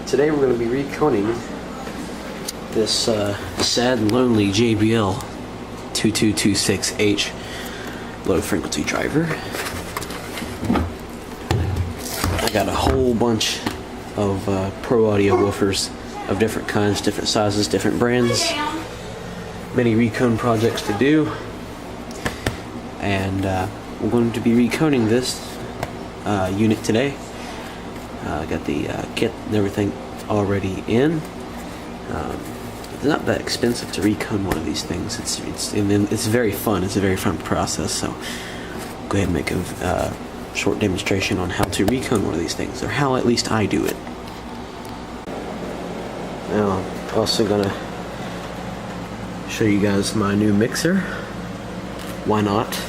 Today we're going to be reconing this sad and lonely JBL 2226H low frequency driver. I got a whole bunch of pro audio woofers of different kinds, different sizes, different brands. Many recone projects to do, and we're going to be reconing this unit today. Got the kit and everything already in. It's not that expensive to recone one of these things. It's very fun. It's a very fun process. So go ahead and make a short demonstration on how to recone one of these things, or how at least I do it. Now I'm also gonna show you guys my new mixer. Why not?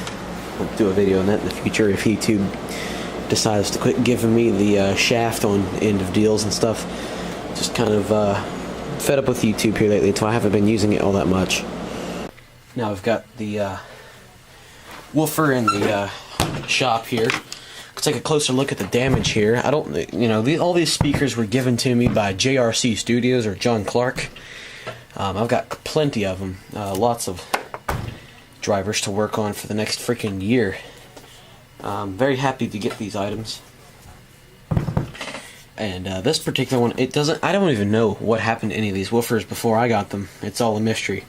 I'll do a video on that in the future if YouTube decides to quit giving me the shaft on end of deals and stuff. Just kind of fed up with YouTube here lately, so I haven't been using it all that much. Now I've got the woofer in the shop here. Let's take a closer look at the damage here. I don't, all these speakers were given to me by JRC Studios or John Clark. I've got plenty of them, lots of drivers to work on for the next freaking year. Very happy to get these items. And this particular one, I don't even know what happened to any of these woofers before I got them. It's all a mystery.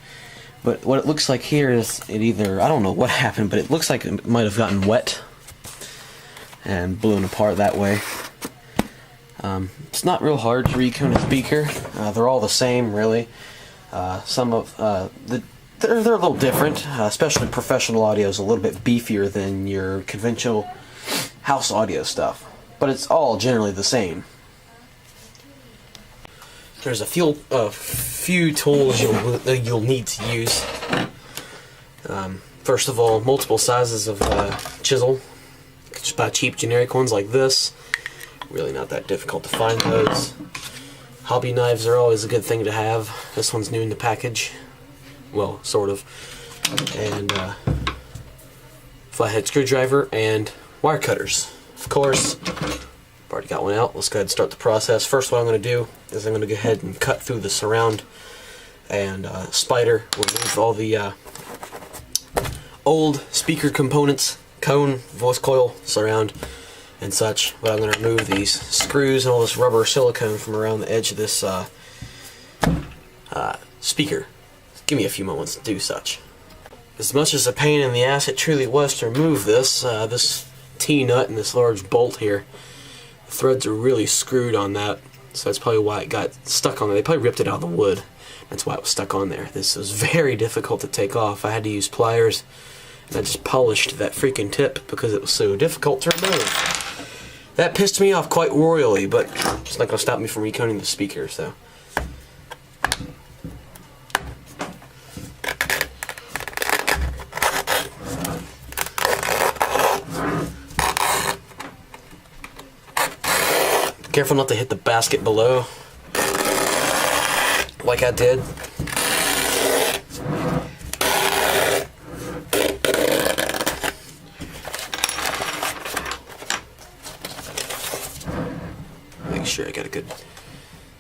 But what it looks like here is I don't know what happened, but it looks like it might have gotten wet and blown apart that way. It's not real hard to recone a speaker. They're all the same, really. They're a little different, especially professional audio is a little bit beefier than your conventional house audio stuff, but it's all generally the same. There's a few tools you'll need to use. First of all, multiple sizes of chisel. Just buy cheap generic ones like this. Really not that difficult to find those. Hobby knives are always a good thing to have. This one's new in the package. Well, sort of. And flathead screwdriver and wire cutters. Of course, I've already got one out. Let's go ahead and start the process. First, what I'm going to do is I'm going to go ahead and cut through the surround and spider. Remove all the old speaker components, cone, voice coil, surround, and such. But I'm going to remove these screws and all this rubber silicone from around the edge of this speaker. Give me a few moments to do such. As much as a pain in the ass it truly was to remove this T-nut and this large bolt here, the threads are really screwed on that, so that's probably why it got stuck on there. They probably ripped it out of the wood. That's why it was stuck on there. This was very difficult to take off. I had to use pliers, and I just polished that freaking tip because it was so difficult to remove. That pissed me off quite royally, but it's not going to stop me from reconing the speaker, so. Careful not to hit the basket below, like I did. Make sure I got a good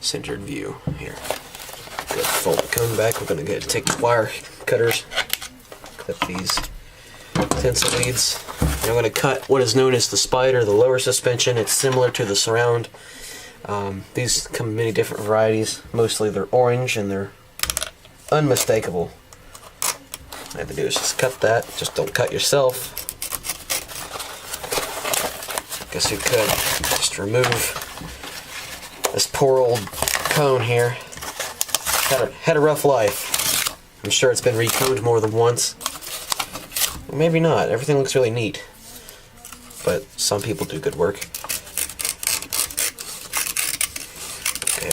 centered view here. Good, fold the cone back. We're going to go ahead and take the wire cutters, clip these pencil leads. And I'm going to cut what is known as the spider, the lower suspension. It's similar to the surround. These come in many different varieties. Mostly they're orange and they're unmistakable. All I have to do is just cut that. Just don't cut yourself. Guess you could just remove this poor old cone here. Had a rough life. I'm sure it's been reconed more than once. Or maybe not. Everything looks really neat. But some people do good work. Okay.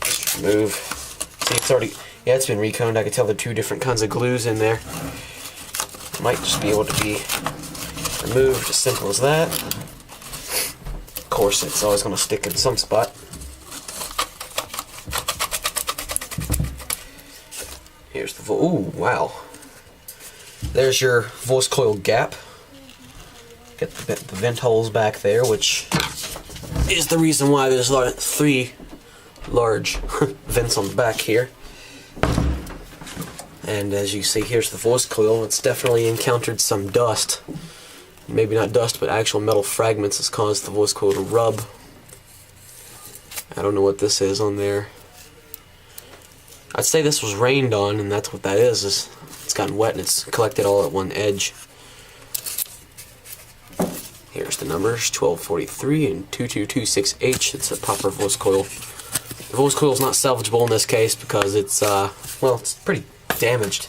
Just remove. See, it's already, it's been reconed. I can tell the two different kinds of glues in there. It might just be able to be removed as simple as that. Of course, it's always going to stick in some spot. Here's the ooh, wow. There's your voice coil gap. Get the vent holes back there, which is the reason why there's three large vents on the back here. And as you see, here's the voice coil. It's definitely encountered some dust. Maybe not dust, but actual metal fragments has caused the voice coil to rub. I don't know what this is on there. I'd say this was rained on, and that's what that is it's gotten wet and it's collected all at one edge. Here's the numbers, 1243 and 2226H. It's a proper voice coil. The voice coil is not salvageable in this case because it's, well, it's pretty damaged.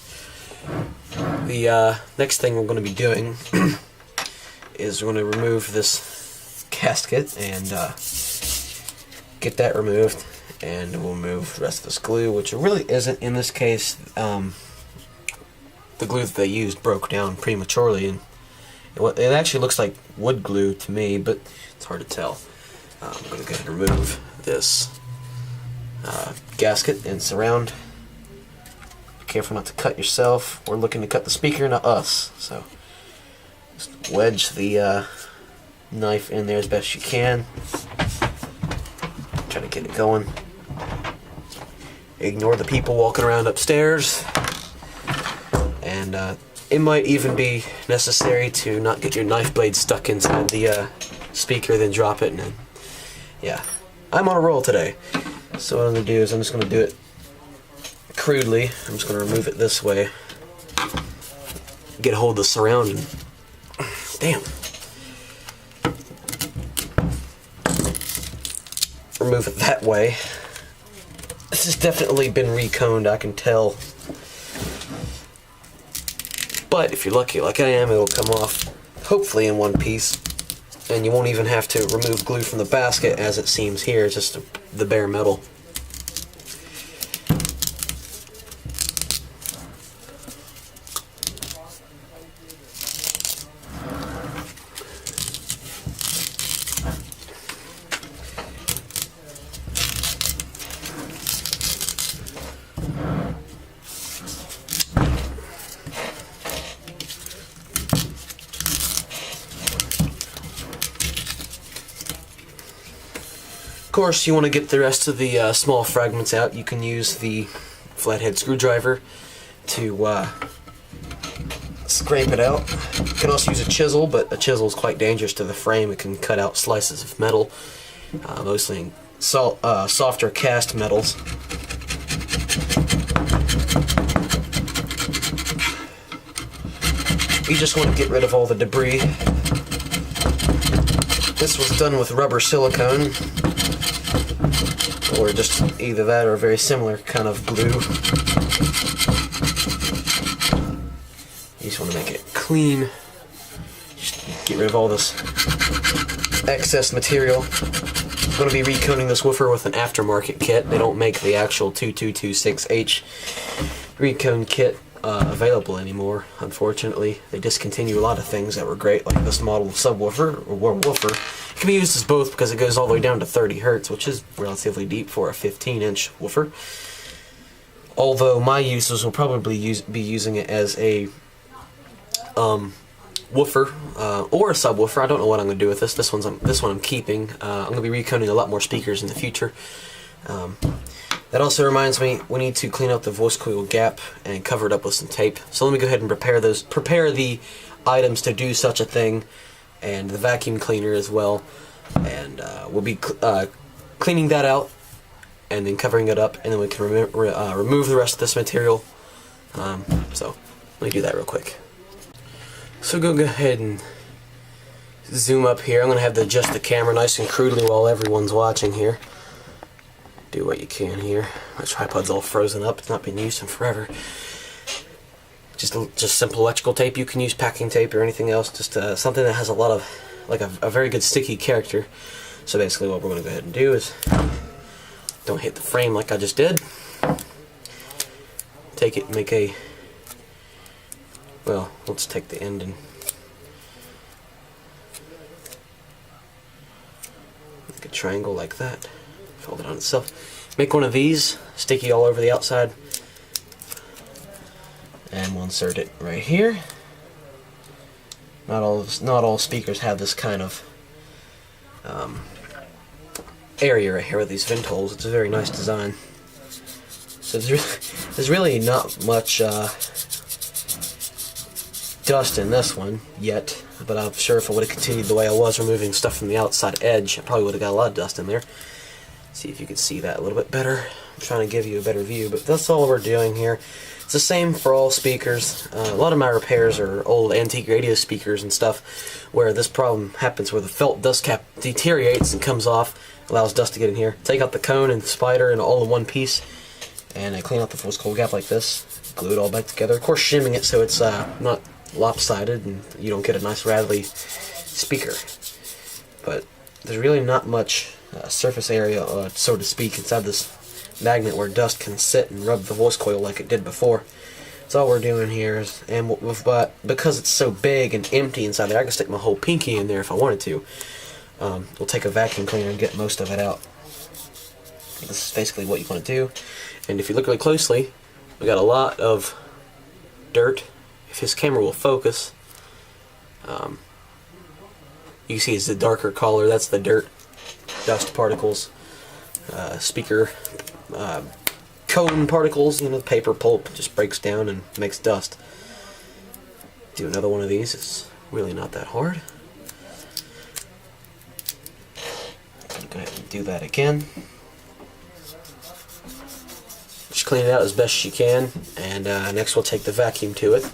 The next thing we're going to be doing is we're going to remove this gasket and get that removed, and we'll remove the rest of this glue, which really isn't in this case. The glue that they used broke down prematurely, and it actually looks like wood glue to me, but it's hard to tell. I'm going to go ahead and remove this gasket and surround. Be careful not to cut yourself. We're looking to cut the speaker, not us. So just wedge the knife in there as best you can. Try to get it going. Ignore the people walking around upstairs. And it might even be necessary to not get your knife blade stuck inside the speaker, then drop it. And then, yeah, I'm on a roll today. So what I'm going to do is I'm just going to do it crudely. I'm just going to remove it this way. Get a hold of the surround and... Damn. Remove it that way. This has definitely been reconed, I can tell. But if you're lucky like I am, it'll come off hopefully in one piece. And you won't even have to remove glue from the basket as it seems here, just the bare metal. Of course, you want to get the rest of the small fragments out. You can use the flathead screwdriver to scrape it out. You can also use a chisel, but a chisel is quite dangerous to the frame. It can cut out slices of metal, mostly in softer cast metals. You just want to get rid of all the debris. This was done with rubber silicone, or just either that or a very similar kind of glue. You just want to make it clean. Just get rid of all this excess material. I'm going to be reconing this woofer with an aftermarket kit. They don't make the actual 2226H recone kit available anymore, unfortunately. They discontinue a lot of things that were great, like this model of subwoofer, or woofer. It can be used as both because it goes all the way down to 30 Hertz, which is relatively deep for a 15-inch woofer. Although my uses will probably be using it as a woofer or a subwoofer. I don't know what I'm going to do with this. This one I'm keeping. I'm going to be reconing a lot more speakers in the future. That also reminds me, we need to clean out the voice coil gap and cover it up with some tape. So let me go ahead and prepare the items to do such a thing, and the vacuum cleaner as well. And we'll be cleaning that out and then covering it up, and then we can remove the rest of this material. So let me do that real quick. So go ahead and zoom up here. I'm going to have to adjust the camera nice and crudely while everyone's watching here. Do what you can here. My tripod's all frozen up. It's not been used in forever. Just simple electrical tape. You can use packing tape or anything else. Just something that has a lot of, like a very good sticky character. So basically what we're going to go ahead and do is, don't hit the frame like I just did. Take it and make a, well, let's take the end and make a triangle like that. Fold it on itself. Make one of these, sticky all over the outside, and we'll insert it right here. Not all speakers have this kind of area right here with these vent holes. It's a very nice design. So there's really not much dust in this one yet, but I'm sure if I would have continued the way I was, removing stuff from the outside edge, I probably would have got a lot of dust in there. See if you can see that a little bit better. I'm trying to give you a better view, but that's all we're doing here. It's the same for all speakers. A lot of my repairs are old antique radio speakers and stuff where this problem happens, where the felt dust cap deteriorates and comes off, allows dust to get in here. Take out the cone and the spider and all in one piece, and I clean out the force coil gap like this, glue it all back together. Of course, shimming it so it's not lopsided and you don't get a nice rattly speaker. But there's really not much surface area, so to speak, inside this magnet where dust can sit and rub the voice coil like it did before. So all we're doing here is, but because it's so big and empty inside there, I can stick my whole pinky in there if I wanted to. We'll take a vacuum cleaner and get most of it out. This is basically what you want to do. And if you look really closely, we got a lot of dirt. If his camera will focus, you can see it's the darker color. That's the dirt, dust particles, speaker cone particles. You know, the paper pulp just breaks down and makes dust. Do another one of these. It's really not that hard. Go ahead and do that again. Just clean it out as best you can, and next we'll take the vacuum to it.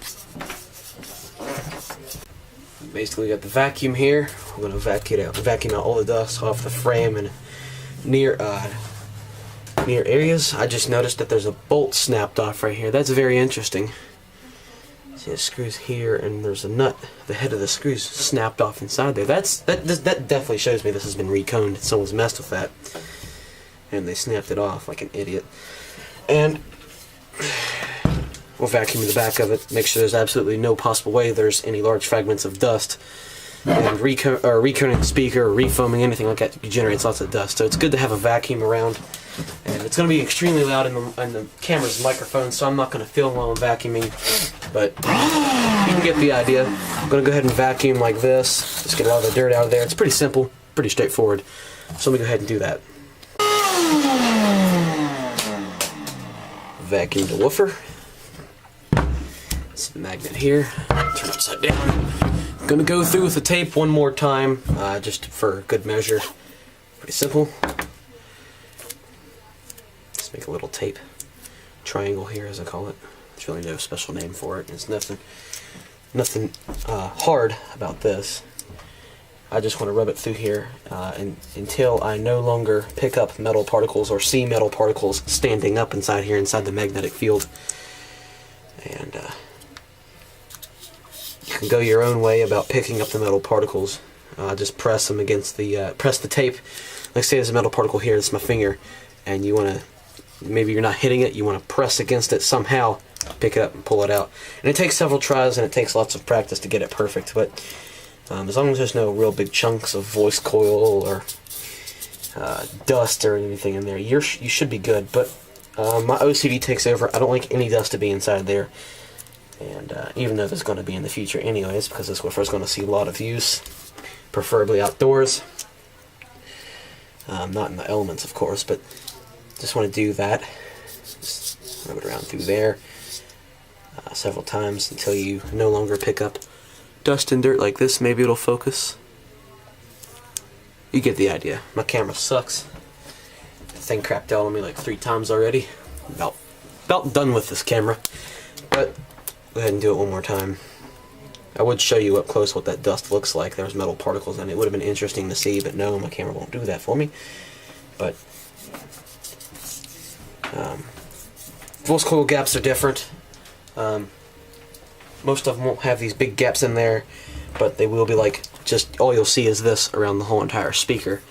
Basically, got the vacuum here. We're going to vacuum out all the dust off the frame and near areas. I just noticed that there's a bolt snapped off right here. That's very interesting. See, it screws here, and there's a nut. The head of the screw's snapped off inside there. That definitely shows me this has been reconed. Someone's messed with that, and they snapped it off like an idiot. And we'll vacuum the back of it, make sure there's absolutely no possible way there's any large fragments of dust. And reconing the speaker, or refoaming, anything like that generates lots of dust. So it's good to have a vacuum around. And it's going to be extremely loud in the camera's microphone, so I'm not going to film while I'm vacuuming. But you can get the idea. I'm going to go ahead and vacuum like this. Just get all the dirt out of there. It's pretty simple, pretty straightforward. So let me go ahead and do that. Vacuum the woofer. It's the magnet here. Turn it upside down. I'm going to go through with the tape one more time, just for good measure. Pretty simple. Let's make a little tape triangle here, as I call it. There's really no special name for it. There's nothing hard about this. I just want to rub it through here until I no longer pick up metal particles or see metal particles standing up inside here, inside the magnetic field. And you can go your own way about picking up the metal particles. Just press them against the press the tape. Like, say there's a metal particle here. It's my finger, and you want to, maybe you're not hitting it. You want to press against it somehow, pick it up and pull it out. And it takes several tries, and it takes lots of practice to get it perfect. But as long as there's no real big chunks of voice coil or dust or anything in there, you should be good. But my OCD takes over. I don't like any dust to be inside there. And even though there's going to be in the future anyways, because this woofer is going to see a lot of use, preferably outdoors. Not in the elements, of course, but just want to do that. Just rub it around through there several times until you no longer pick up dust and dirt like this. Maybe it'll focus. You get the idea. My camera sucks. The thing crapped out on me like 3 times already. About done with this camera. But go ahead and do it one more time. I would show you up close what that dust looks like. There's metal particles in it. It would have been interesting to see, but no, my camera won't do that for me. But voice coil gaps are different. Most of them won't have these big gaps in there, but they will be like, just all you'll see is this around the whole entire speaker.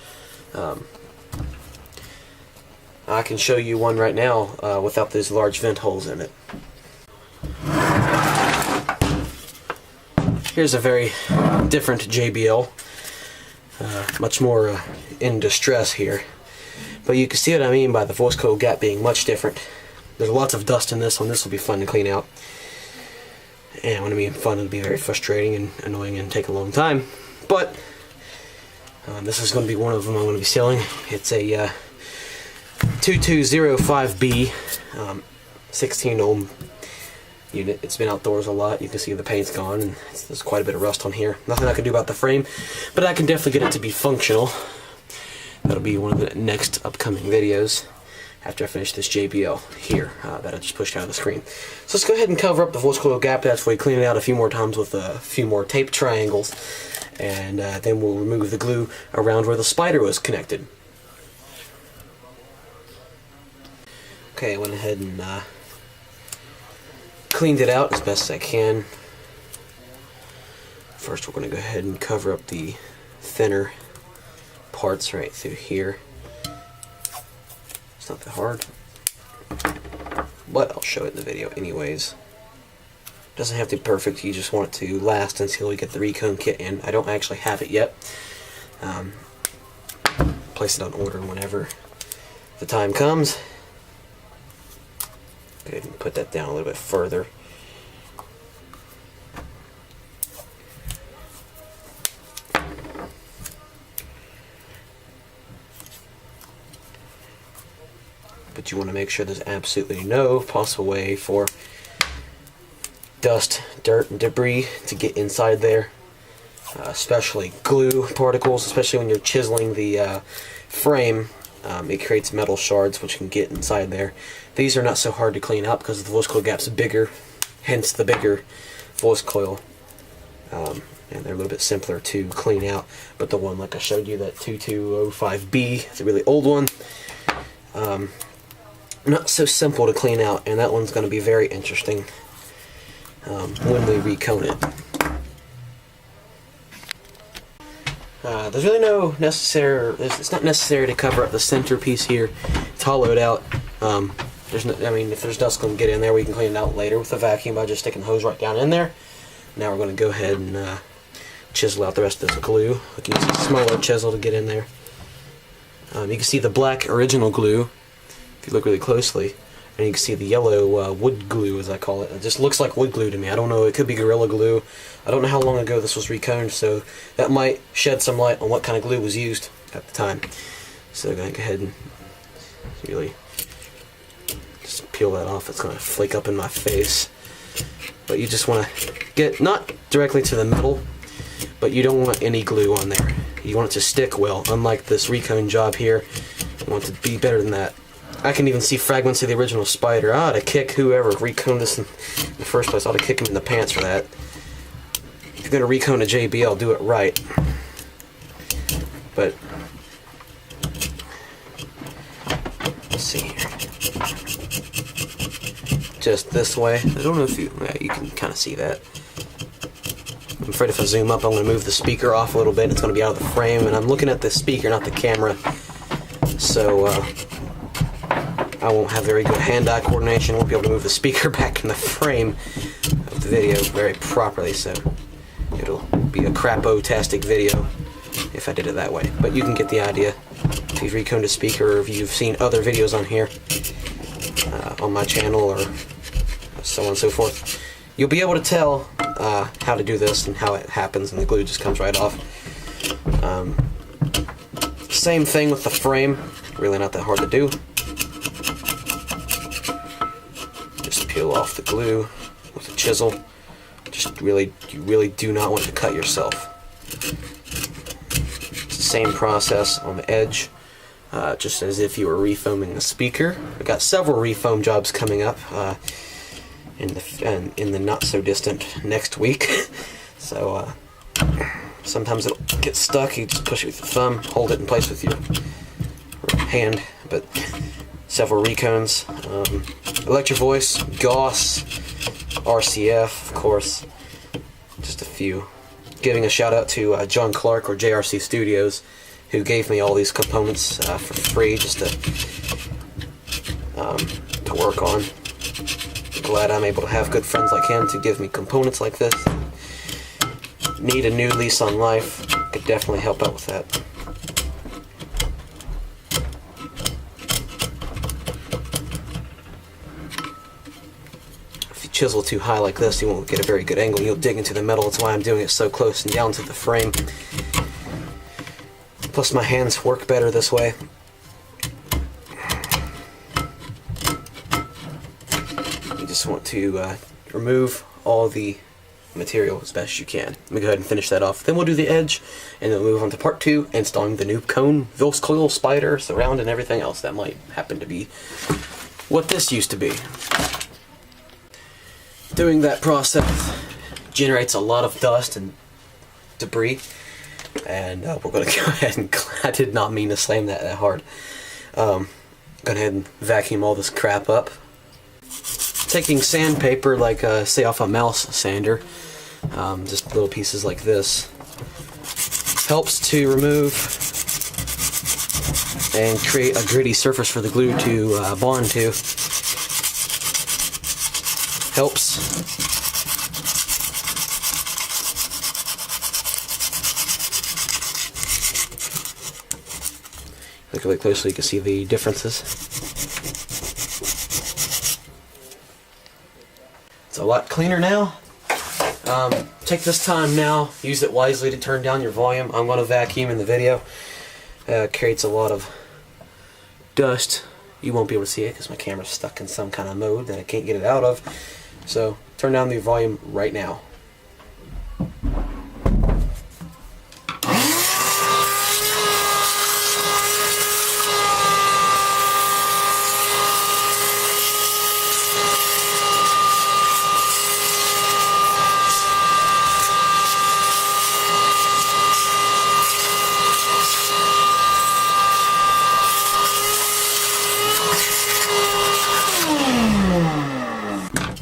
I can show you one right now without these large vent holes in it. Here's a very different JBL, much more in distress here. But you can see what I mean by the voice coil gap being much different. There's lots of dust in this one. This will be fun to clean out. And when I mean fun, it'll be very frustrating and annoying and take a long time. But This is going to be one of them I'm going to be selling. It's a 2205B 16 ohm unit. It's been outdoors a lot. You can see the paint's gone and there's quite a bit of rust on here. Nothing I can do about the frame, but I can definitely get it to be functional. That'll be one of the next upcoming videos after I finish this JBL here that I just pushed out of the screen. So let's go ahead and cover up the voice coil gap patch before we clean it out a few more times with a few more tape triangles, and then we'll remove the glue around where the spider was connected. Okay, I went ahead and cleaned it out as best as I can. First we're going to go ahead and cover up the thinner parts right through here. It's not that hard, but I'll show it in the video anyways. Doesn't have to be perfect, you just want it to last until we get the recone kit in. I don't actually have it yet. Place it on order whenever the time comes. Go ahead and put that down a little bit further. But you want to make sure there's absolutely no possible way for dust, dirt, and debris to get inside there. Especially glue particles, especially when you're chiseling the frame. It creates metal shards which can get inside there. These are not so hard to clean up because the voice coil gap's bigger, hence the bigger voice coil. And they're a little bit simpler to clean out. But the one like I showed you, that 2205B, it's a really old one. Not so simple to clean out, and that one's going to be very interesting when we recone it. There's really no necessary. It's not necessary to cover up the center piece here. It's hollowed out. There's no, I mean, if there's dust going to get in there, we can clean it out later with a vacuum by just sticking the hose right down in there. Now we're going to go ahead and chisel out the rest of this glue. We can use a smaller chisel to get in there. You can see the black original glue if you look really closely, and you can see the yellow wood glue, as I call it. It just looks like wood glue to me. I don't know, it could be Gorilla Glue. I don't know how long ago this was reconed, so that might shed some light on what kind of glue was used at the time. So I'm going to go ahead and really just peel that off. It's going to flake up in my face. But you just want to get, not directly to the metal, but you don't want any glue on there. You want it to stick well, unlike this recone job here. You want it to be better than that. I can even see fragments of the original spider. I ought to kick whoever reconed this in the first place. I ought to kick him in the pants for that. If you're going to recone a JBL, do it right. But let's see here. Just this way. I don't know if you can kind of see that. I'm afraid if I zoom up, I'm going to move the speaker off a little bit. It's going to be out of the frame, and I'm looking at the speaker, not the camera. So I won't have very good hand-eye coordination. Won't be able to move the speaker back in the frame of the video very properly. So it'll be a crapo-tastic video if I did it that way. But you can get the idea. If you've reconed a speaker, or if you've seen other videos on here, on my channel, or so on and so forth, you'll be able to tell how to do this and how it happens, and the glue just comes right off. Same thing with the frame. Really not that hard to do. Just peel off the glue with a chisel. Just really, you really do not want to cut yourself. It's the same process on the edge, just as if you were refoaming the speaker. I've got several refoam jobs coming up in the not so distant next week. So sometimes it'll get stuck. You just push it with your thumb, hold it in place with your hand. But several recones, Electro Voice, Gauss, RCF, of course, just a few. Giving a shout out to John Clark, or JRC Studios, who gave me all these components for free just to work on. Glad I'm able to have good friends like him to give me components like this. Need a new lease on life. Could definitely help out with that. If you chisel too high like this, you won't get a very good angle. You'll dig into the metal. That's why I'm doing it so close and down to the frame. Plus my hands work better this way. You just want to remove all the material as best you can. Let me go ahead and finish that off. Then we'll do the edge, and then we'll move on to part 2, installing the new cone, Vils coil, spider, surround, and everything else that might happen to be what this used to be. Doing that process generates a lot of dust and debris, and we're going to go ahead and, I did not mean to slam that hard. Go ahead and vacuum all this crap up. Taking sandpaper, like say off a mouse sander, just little pieces like this, helps to remove and create a gritty surface for the glue to bond to. Helps. Look really closely, you can see the differences. It's a lot cleaner now. Take this time now, use it wisely to turn down your volume. I'm going to vacuum in the video. Creates a lot of dust. You won't be able to see it because my camera's stuck in some kind of mode that I can't get it out of. So turn down the volume right now.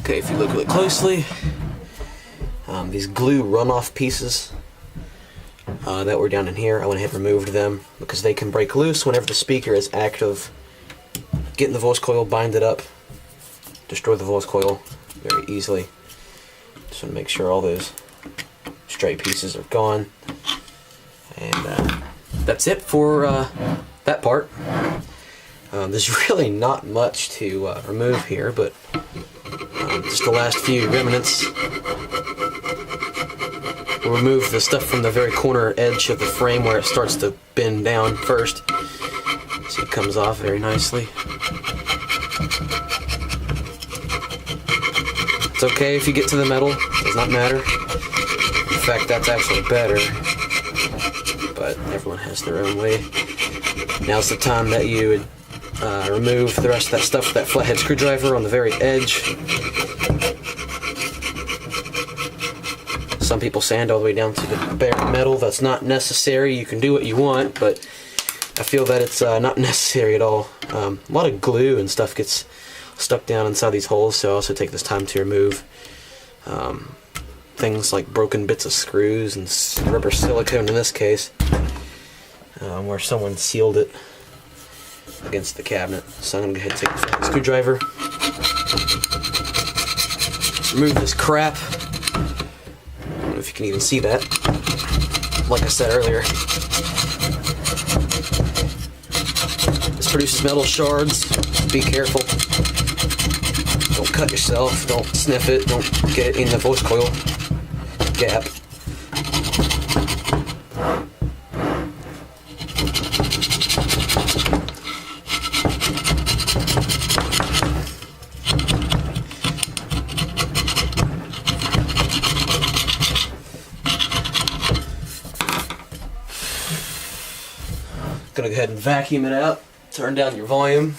Okay, if you look really closely, these glue runoff pieces that were down in here, I went ahead and removed them because they can break loose whenever the speaker is active. Getting the voice coil, bind it up, destroy the voice coil very easily. Just want to make sure all those stray pieces are gone. And that's it for that part. There's really not much to remove here, but just the last few remnants. We'll remove the stuff from the very corner edge of the frame where it starts to bend down first. So it comes off very nicely. It's okay if you get to the metal, does not matter. In fact, that's actually better. But everyone has their own way. Now's the time that you would remove the rest of that stuff with that flathead screwdriver on the very edge. Some people sand all the way down to the bare metal. That's not necessary. You can do what you want, but I feel that it's not necessary at all. A lot of glue and stuff gets stuck down inside these holes, so I also take this time to remove things like broken bits of screws and rubber silicone in this case, where someone sealed it against the cabinet. So I'm going to go ahead and take the screwdriver, remove this crap. I don't know if you can even see that. Like I said earlier, this produces metal shards. Be careful. Don't cut yourself. Don't sniff it. Don't get it in the voice coil gap. Gonna go ahead and vacuum it out. Turn down your volume.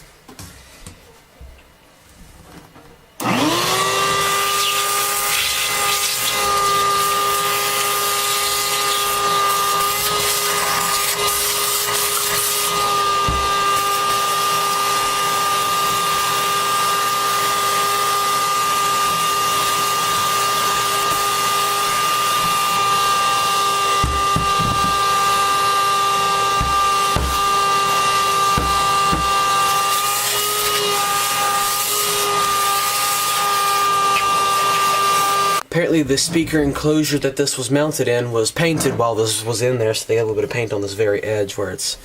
Apparently the speaker enclosure that this was mounted in was painted while this was in there, so they got a little bit of paint on this very edge where it's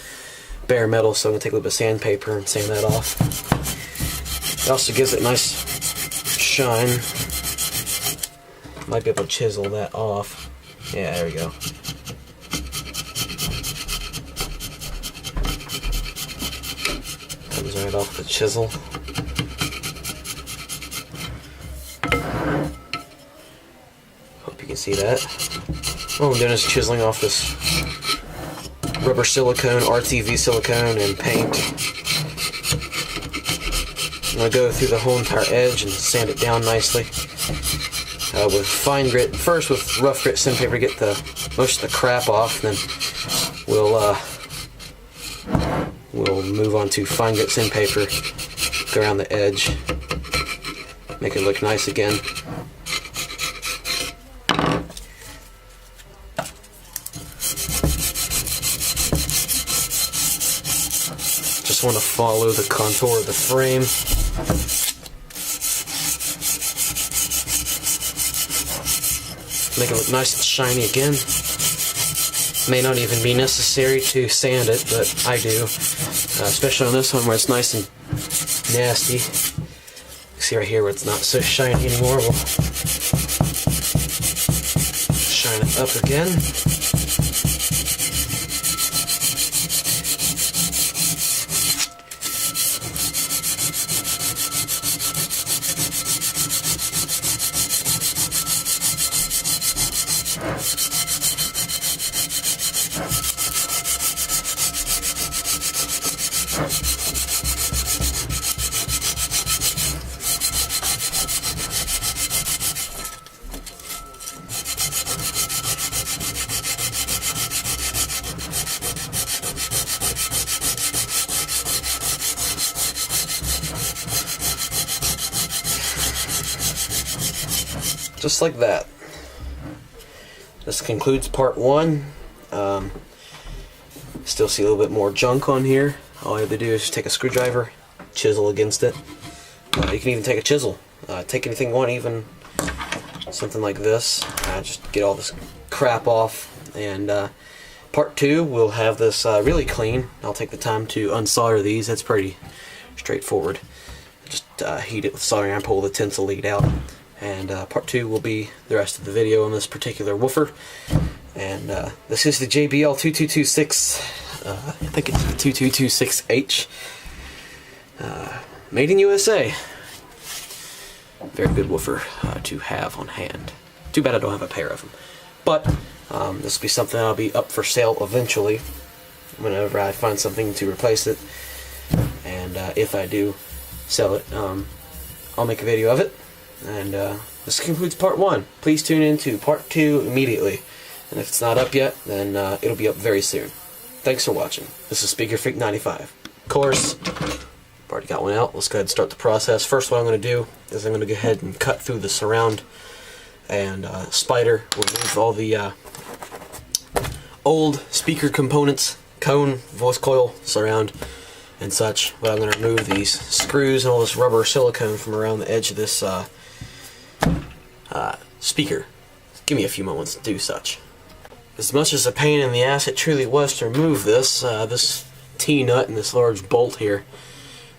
bare metal, so I'm going to take a little bit of sandpaper and sand that off. It also gives it a nice shine. Might be able to chisel that off. Yeah, there we go. off the chisel. Hope you can see that. All I'm doing is chiseling off this rubber silicone, RTV silicone, and paint. I'm going to go through the whole entire edge and sand it down nicely with fine grit. First with rough grit sandpaper to get most of the crap off, then we'll move on to fine grit sandpaper, go around the edge, make it look nice again. Just want to follow the contour of the frame. Make it look nice and shiny again. May not even be necessary to sand it, but I do. Especially on this one where it's nice and nasty. See right here where it's not so shiny anymore. We'll shine it up again. Just like that. This concludes part 1. Still see a little bit more junk on here. All you have to do is take a screwdriver, chisel against it. You can even take a chisel. Take anything you want, even something like this. Just get all this crap off. And part 2, we'll have this really clean. I'll take the time to unsolder these. That's pretty straightforward. Just heat it with soldering iron, pull the tinsel lead out. And part 2 will be the rest of the video on this particular woofer. And this is the JBL 2226, I think it's the 2226H. Made in USA. Very good woofer to have on hand. Too bad I don't have a pair of them. But this will be something that'll be up for sale eventually, whenever I find something to replace it. And if I do sell it, I'll make a video of it. And this concludes part 1. Please tune in to part 2 immediately. And if it's not up yet, then it'll be up very soon. Thanks for watching. This is Speaker Freak 95. Of course, I've already got one out. Let's go ahead and start the process. First, what I'm going to do is I'm going to go ahead and cut through the surround and spider. Remove all the old speaker components, cone, voice coil, surround, and such. But I'm going to remove these screws and all this rubber silicone from around the edge of this speaker. Give me a few moments to do such. As much as a pain in the ass it truly was to remove this, this T-nut and this large bolt here,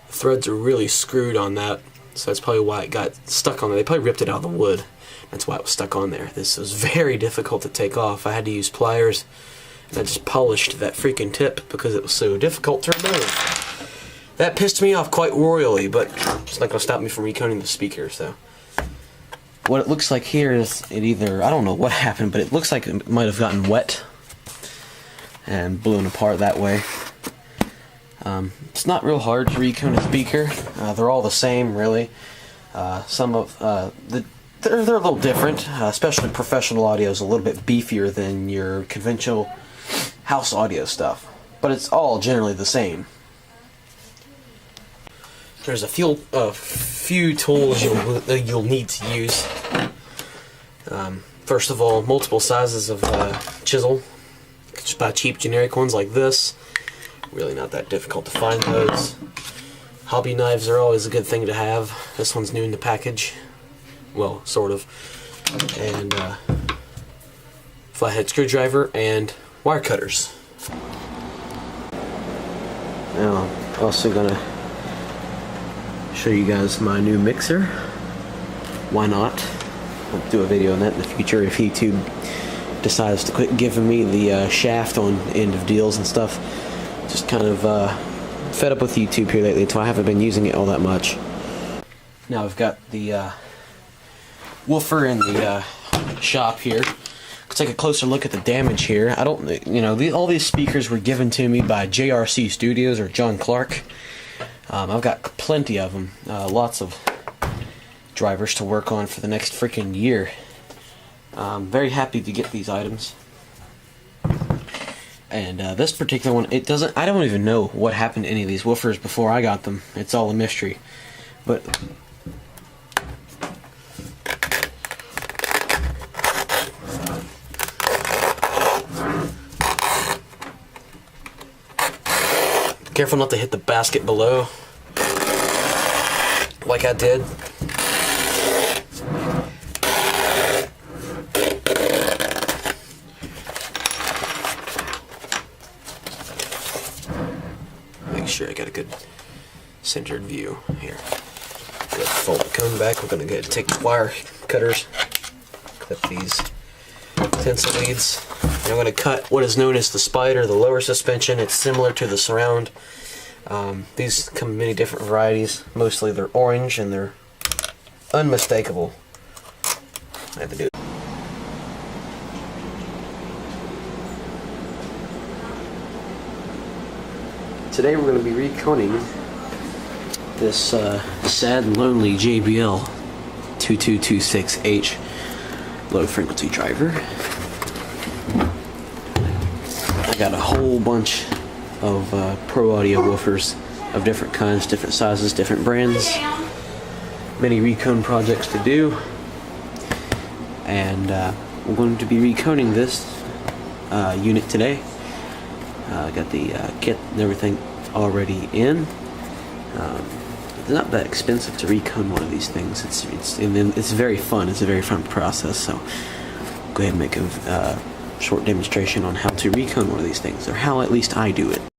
the threads are really screwed on that, so that's probably why it got stuck on there. They probably ripped it out of the wood. That's why it was stuck on there. This was very difficult to take off. I had to use pliers, and I just polished that freaking tip because it was so difficult to remove. That pissed me off quite royally, but it's not going to stop me from reconing the speaker, so. What it looks like here is it either, I don't know what happened, but it looks like it might have gotten wet and blown apart that way. It's not real hard to recone a speaker. They're all the same, really. Some of they're a little different, especially professional audio is a little bit beefier than your conventional house audio stuff, but it's all generally the same. There's a few tools you'll need to use. First of all, multiple sizes of chisel. Just buy cheap generic ones like this. Really not that difficult to find those. Hobby knives are always a good thing to have. This one's new in the package. Well, sort of. And flathead screwdriver and wire cutters. Now, I'm also gonna show you guys my new mixer. Why not? I'll do a video on that in the future if YouTube decides to quit giving me the shaft on end of deals and stuff. Just kind of fed up with YouTube here lately, so I haven't been using it all that much. Now I've got the woofer in the shop here. Let's take a closer look at the damage here. I don't, you know, all these speakers were given to me by JRC Studios or John Clark. I've got plenty of them, lots of drivers to work on for the next freaking year. I'm very happy to get these items. And this particular one, I don't even know what happened to any of these woofers before I got them. It's all a mystery. But careful not to hit the basket below, like I did. Make sure I got a good centered view here. Good, fold the cone back. We're going to go ahead and take the wire cutters, clip these tensile leads. And I'm going to cut what is known as the spider, the lower suspension. It's similar to the surround. These come in many different varieties. Mostly they're orange and they're unmistakable. I have to do it. Today we're going to be reconing this sad and lonely JBL 2226H low frequency driver. I got a whole bunch of pro audio woofers of different kinds, different sizes, different brands. Many recone projects to do, and we're going to be reconing this unit today. I got the kit and everything already in. It's not that expensive to recone one of these things. It's very fun. It's a very fun process. So I'll go ahead and make a short demonstration on how to recone one of these things, or how at least I do it.